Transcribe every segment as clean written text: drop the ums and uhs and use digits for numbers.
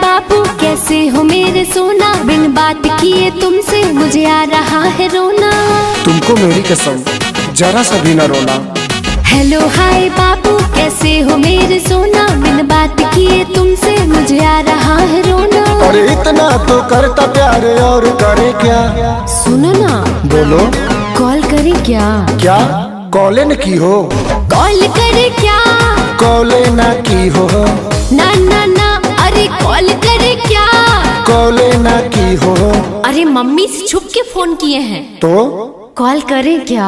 बाबू कैसे हो मेरे सोना, बिन बात किए तुमसे मुझे आ रहा है रोना। तुमको मेरी कसम जरा सा भी न रोना। हेलो हाय बाबू कैसे हो मेरे सोना, बिन बात किए तुमसे मुझे आ रहा है रोना। और इतना तो करता प्यार और करे क्या? सुनो ना। बोलो। कॉल करे क्या? क्या कॉले न की हो? कॉल करे क्या? कॉले ना की हो? ना ना ना, अरे कॉल करे क्या? कॉले ना की हो? अरे मम्मी से छुप के फोन किए हैं। तो कॉल करे क्या?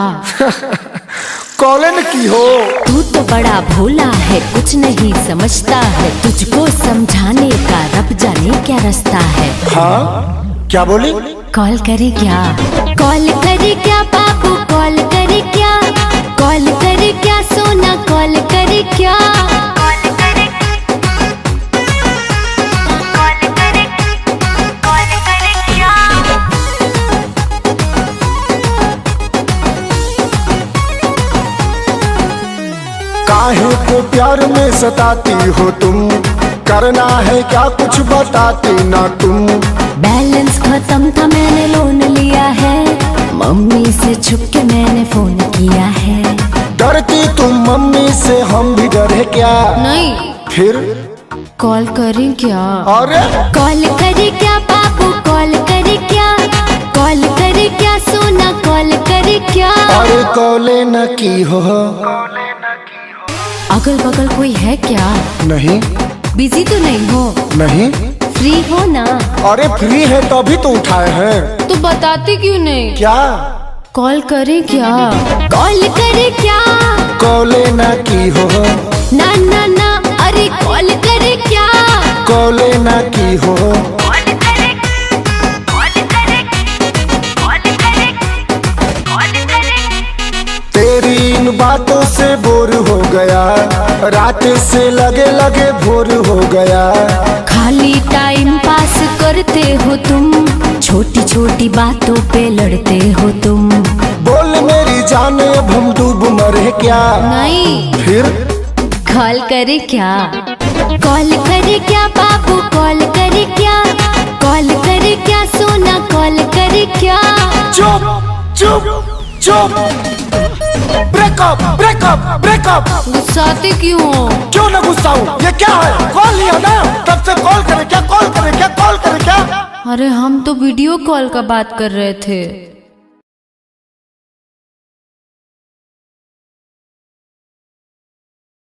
कॉले न की हो? तू तो बड़ा भोला है, कुछ नहीं समझता है, तुझको समझाने का रब जाने क्या रास्ता है। हाँ क्या बोली? कॉल करे क्या? कॉल करे क्या बाबू, कॉल करे क्या? कॉल करे क्या सोना, कॉल करे क्या? काहे को प्यार में सताती हो तुम, करना है क्या कुछ बताती ना तुम। बैलेंस खत्म था मैंने लोन लिया है, मम्मी से छुप के मैंने फोन किया है। डरती तुम मम्मी से, हम भी डरे क्या? नहीं। फिर कॉल करें क्या? अरे कॉल करे क्या बाबू, कॉल करे क्या? कॉल करे क्या सोना, कॉल करे क्या? अरे कॉले न की हो? अगल बगल कोई है क्या? नहीं। बिजी तो नहीं हो? नहीं। फ्री हो ना? अरे फ्री है तभी तो उठाए हैं। तो बताते क्यों नहीं? क्या कॉल करे क्या? कॉल करे क्या? कॉले ना की हो? ना ना ना, अरे कॉल करे क्या? कॉले ना की हो? तेरी इन बातों से बोर हो गया, रात से लगे लगे भोर हो गया। खाली टाइम पास करते हो तुम, छोटी छोटी बातों पे लड़ते हो तुम। बोल मेरी जाने अब हम डूब मरे क्या? नहीं। फिर कॉल करे क्या? कॉल करे क्या बाबू, कॉल करे क्या? कॉल करे क्या सोना, कॉल करे क्या? चुप चुप चुप। Breakup breakup breakup. गुस्साते क्यों हो? क्यों ना गुस्सा हूँ? ये क्या है? कॉल लिया ना, तब से कॉल करे क्या, कॉल करे क्या, कॉल करे क्या? अरे हम तो वीडियो कॉल का बात कर रहे थे।